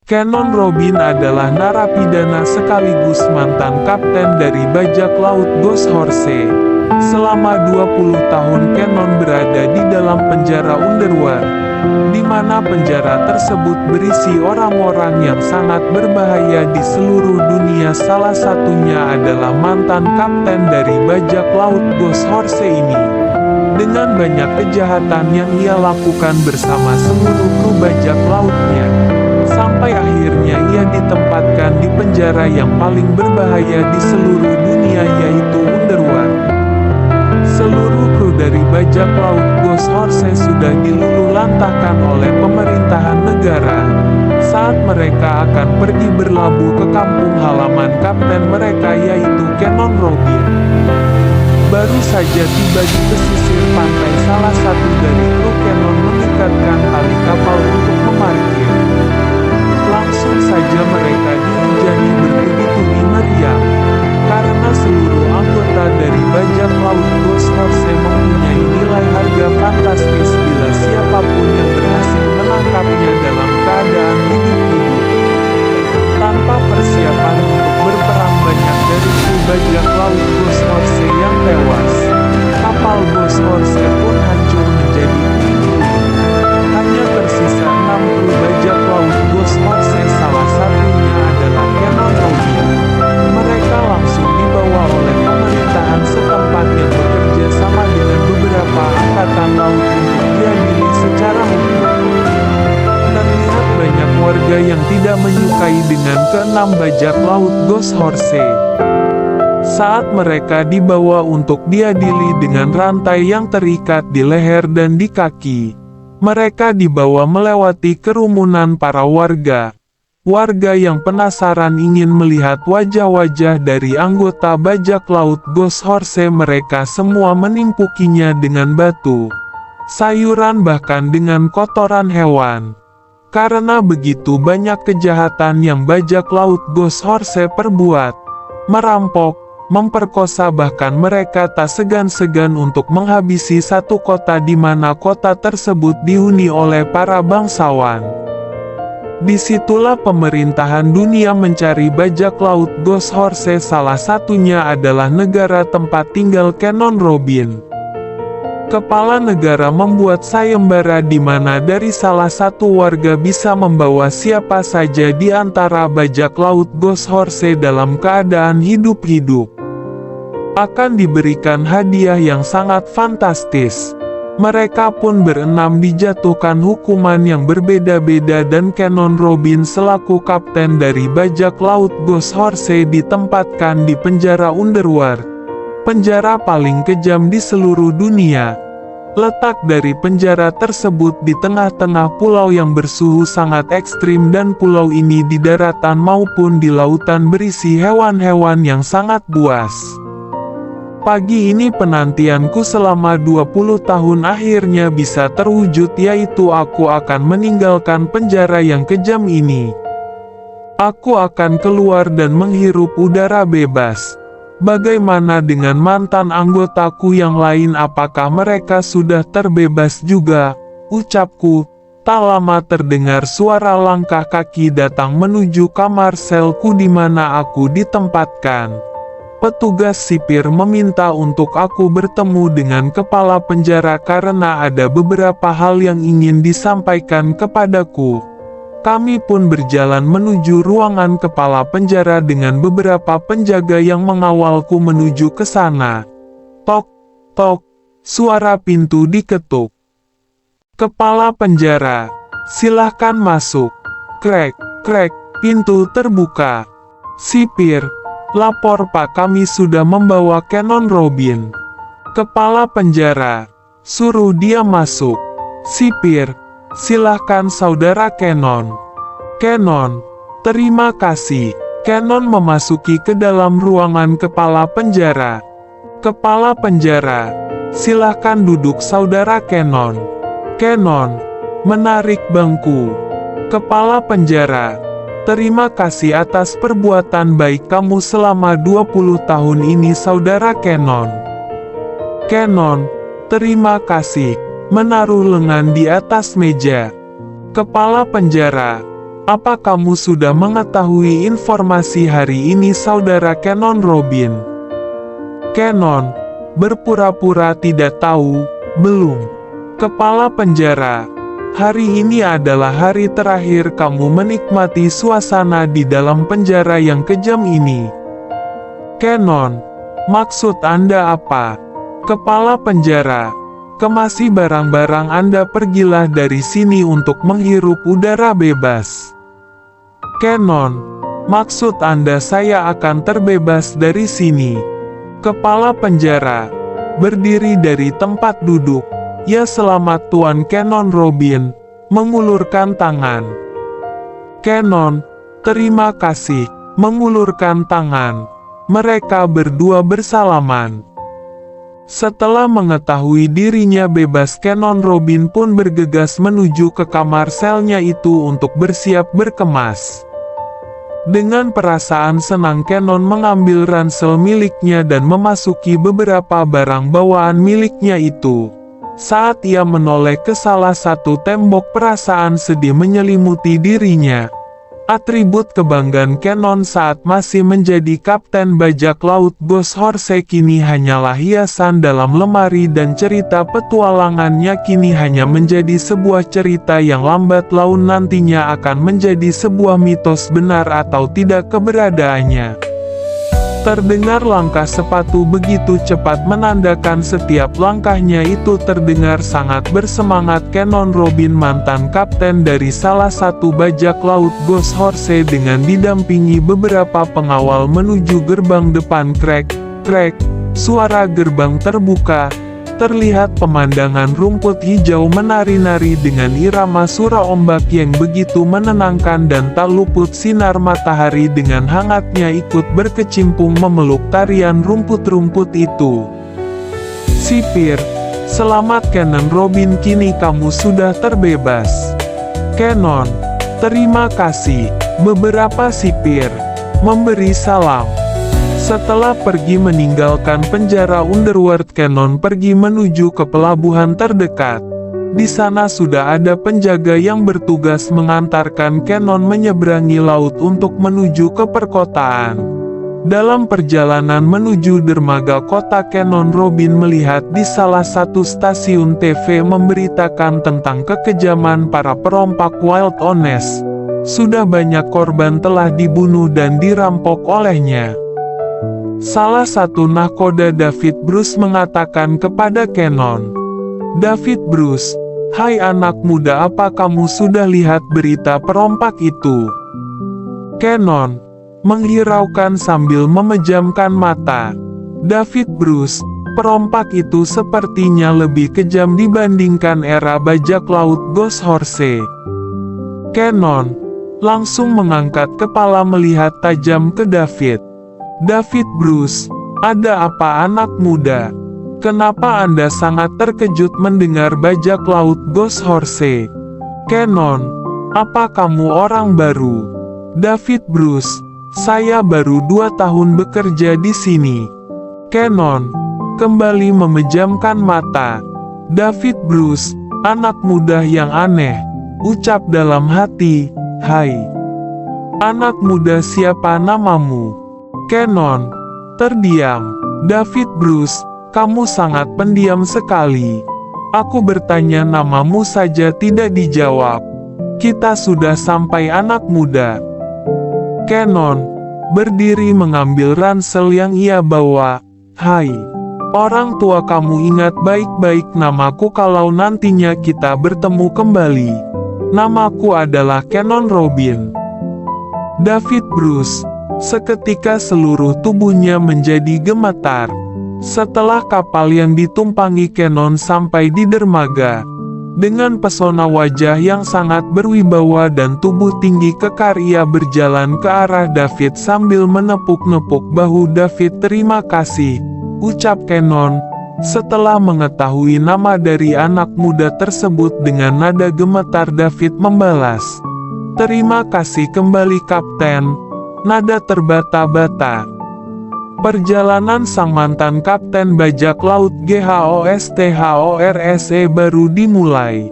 Canon Robin adalah narapidana sekaligus mantan kapten dari bajak laut Ghost Horse. Selama 20 tahun Canon berada di dalam penjara underworld, di mana penjara tersebut berisi orang-orang yang sangat berbahaya di seluruh dunia. Salah satunya adalah mantan kapten dari bajak laut Ghost Horse ini. Dengan banyak kejahatan yang ia lakukan bersama seluruh kru bajak lautnya, sampai akhirnya ia ditempatkan di penjara yang paling berbahaya di seluruh dunia, yaitu underworld. Seluruh kru dari bajak laut Ghost Horse sudah diluluhlantahkan oleh pemerintahan negara saat mereka akan pergi berlabuh ke kampung halaman kapten mereka, yaitu Canon Robin. Baru saja tiba di pesisir pantai, salah satu dari kru Canon mengikatkan tali kapal untuk memarkir. Langsung saja mereka dihujani bertubi-tubi meriam, karena seluruh anggota dari bajak laut Ghost Horse mempunyai nilai harga fantastis bila siapapun yang berhasil menangkapnya dalam keadaan hidup-hidup. Tanpa persiapan untuk berperang, banyak dari kru bajak laut Ghost Horse yang tewas. Kapal Ghost Horse pun hancur menjadi puing-puing. Hanya tersisa 6 kru bajak laut Ghost Horse, salah satunya adalah Canon Robin. Mereka langsung dibawa oleh pemerintahan setempat yang bekerja sama dengan beberapa angkatan laut untuk diadili secara hukum. Terlihat banyak warga yang tidak menyukai dengan keenam bajak laut Ghost Horse. Saat mereka dibawa untuk diadili dengan rantai yang terikat di leher dan di kaki, mereka dibawa melewati kerumunan para warga. Warga yang penasaran ingin melihat wajah-wajah dari anggota bajak laut Ghost Horse. Mereka semua menimpukinya dengan batu, sayuran, bahkan dengan kotoran hewan. Karena begitu banyak kejahatan yang bajak laut Ghost Horse perbuat, merampok, memperkosa, bahkan mereka tak segan-segan untuk menghabisi satu kota di mana kota tersebut dihuni oleh para bangsawan. Disitulah pemerintahan dunia mencari bajak laut Ghost Horse, salah satunya adalah negara tempat tinggal Canon Robin. Kepala negara membuat sayembara di mana dari salah satu warga bisa membawa siapa saja di antara bajak laut Ghost Horse dalam keadaan hidup-hidup akan diberikan hadiah yang sangat fantastis. Mereka pun berenam dijatuhkan hukuman yang berbeda-beda dan Canon Robin selaku kapten dari bajak laut Ghost Horse ditempatkan di penjara underworld, penjara paling kejam di seluruh dunia. Letak dari penjara tersebut di tengah-tengah pulau yang bersuhu sangat ekstrim, dan pulau ini di daratan maupun di lautan berisi hewan-hewan yang sangat buas. Pagi ini penantianku selama 20 tahun akhirnya bisa terwujud, yaitu aku akan meninggalkan penjara yang kejam ini. Aku akan keluar dan menghirup udara bebas. Bagaimana dengan mantan anggotaku yang lain, apakah mereka sudah terbebas juga? Ucapku. Tak lama terdengar suara langkah kaki datang menuju kamar selku di mana aku ditempatkan. Petugas sipir meminta untuk aku bertemu dengan kepala penjara karena ada beberapa hal yang ingin disampaikan kepadaku. Kami pun berjalan menuju ruangan kepala penjara dengan beberapa penjaga yang mengawalku menuju ke sana. Tok, tok, suara pintu diketuk. Kepala penjara, silahkan masuk. Krek, krek, pintu terbuka. Sipir, lapor Pak, kami sudah membawa Canon Robin. Kepala penjara, suruh dia masuk. Sipir, silahkan saudara Canon. Canon, terima kasih. Canon memasuki ke dalam ruangan kepala penjara. Kepala penjara, silahkan duduk saudara Canon. Canon, menarik bangku. Kepala penjara, terima kasih atas perbuatan baik kamu selama 20 tahun ini saudara Canon. Canon, terima kasih. Menaruh lengan di atas meja. Kepala penjara, Apa kamu sudah mengetahui informasi hari ini Saudara Canon Robin? Canon berpura-pura tidak tahu. Belum. Kepala penjara, hari ini adalah hari terakhir kamu menikmati suasana di dalam penjara yang kejam ini. Canon, maksud Anda apa? Kepala penjara, kemasi barang-barang Anda, pergilah dari sini untuk menghirup udara bebas. Canon, maksud Anda saya akan terbebas dari sini? Kepala penjara, berdiri dari tempat duduk. Ya selamat Tuan Canon Robin, mengulurkan tangan. Canon, terima kasih, mengulurkan tangan. Mereka berdua bersalaman. Setelah mengetahui dirinya bebas, Canon Robin pun bergegas menuju ke kamar selnya itu untuk bersiap berkemas. Dengan perasaan senang, Canon mengambil ransel miliknya dan memasuki beberapa barang bawaan miliknya itu. Saat ia menoleh ke salah satu tembok, perasaan sedih menyelimuti dirinya. Atribut kebanggaan Canon saat masih menjadi kapten bajak laut Ghost Horse kini hanyalah hiasan dalam lemari, dan cerita petualangannya kini hanya menjadi sebuah cerita yang lambat laun nantinya akan menjadi sebuah mitos, benar atau tidak keberadaannya. Terdengar langkah sepatu begitu cepat menandakan setiap langkahnya itu terdengar sangat bersemangat. Canon Robin, mantan kapten dari salah satu bajak laut Ghost Horse, dengan didampingi beberapa pengawal menuju gerbang depan. Krek, krek, suara gerbang terbuka. Terlihat pemandangan rumput hijau menari-nari dengan irama surau ombak yang begitu menenangkan, dan tak luput sinar matahari dengan hangatnya ikut berkecimpung memeluk tarian rumput-rumput itu. Sipir, selamat Canon Robin, kini kamu sudah terbebas. Canon, terima kasih. Beberapa sipir memberi salam. Setelah pergi meninggalkan penjara Underworld, Canon pergi menuju ke pelabuhan terdekat. Di sana sudah ada penjaga yang bertugas mengantarkan Canon menyeberangi laut untuk menuju ke perkotaan. Dalam perjalanan menuju dermaga kota, Canon Robin melihat di salah satu stasiun TV memberitakan tentang kekejaman para perompak Wild Honest. Sudah banyak korban telah dibunuh dan dirampok olehnya. Salah satu nahkoda, David Bruce, mengatakan kepada Canon, "David Bruce, hai anak muda, apa kamu sudah lihat berita perompak itu?" Canon menghiraukan sambil memejamkan mata. David Bruce, perompak itu sepertinya lebih kejam dibandingkan era bajak laut Ghost Horse. Canon langsung mengangkat kepala melihat tajam ke David. David Bruce, ada apa anak muda? Kenapa Anda sangat terkejut mendengar bajak laut Ghost Horse? Canon, apa kamu orang baru? David Bruce, saya baru 2 tahun bekerja di sini. Canon kembali memejamkan mata. David Bruce, anak muda yang aneh, ucap dalam hati, "Hai, anak muda, siapa namamu?" Canon terdiam. David Bruce, kamu sangat pendiam sekali. Aku bertanya namamu saja tidak dijawab. Kita sudah sampai anak muda. Canon berdiri mengambil ransel yang ia bawa. Hai, orang tua, kamu ingat baik-baik namaku kalau nantinya kita bertemu kembali. Namaku adalah Canon Robin. David Bruce, seketika seluruh tubuhnya menjadi gemetar. Setelah kapal yang ditumpangi Canon sampai di dermaga, dengan pesona wajah yang sangat berwibawa dan tubuh tinggi kekar, ia berjalan ke arah David sambil menepuk-nepuk bahu David. "Terima kasih," ucap Canon. Setelah mengetahui nama dari anak muda tersebut dengan nada gemetar, David membalas, "Terima kasih kembali Kapten," nada terbata-bata. Perjalanan sang mantan kapten bajak laut GHOSTHORSE baru dimulai.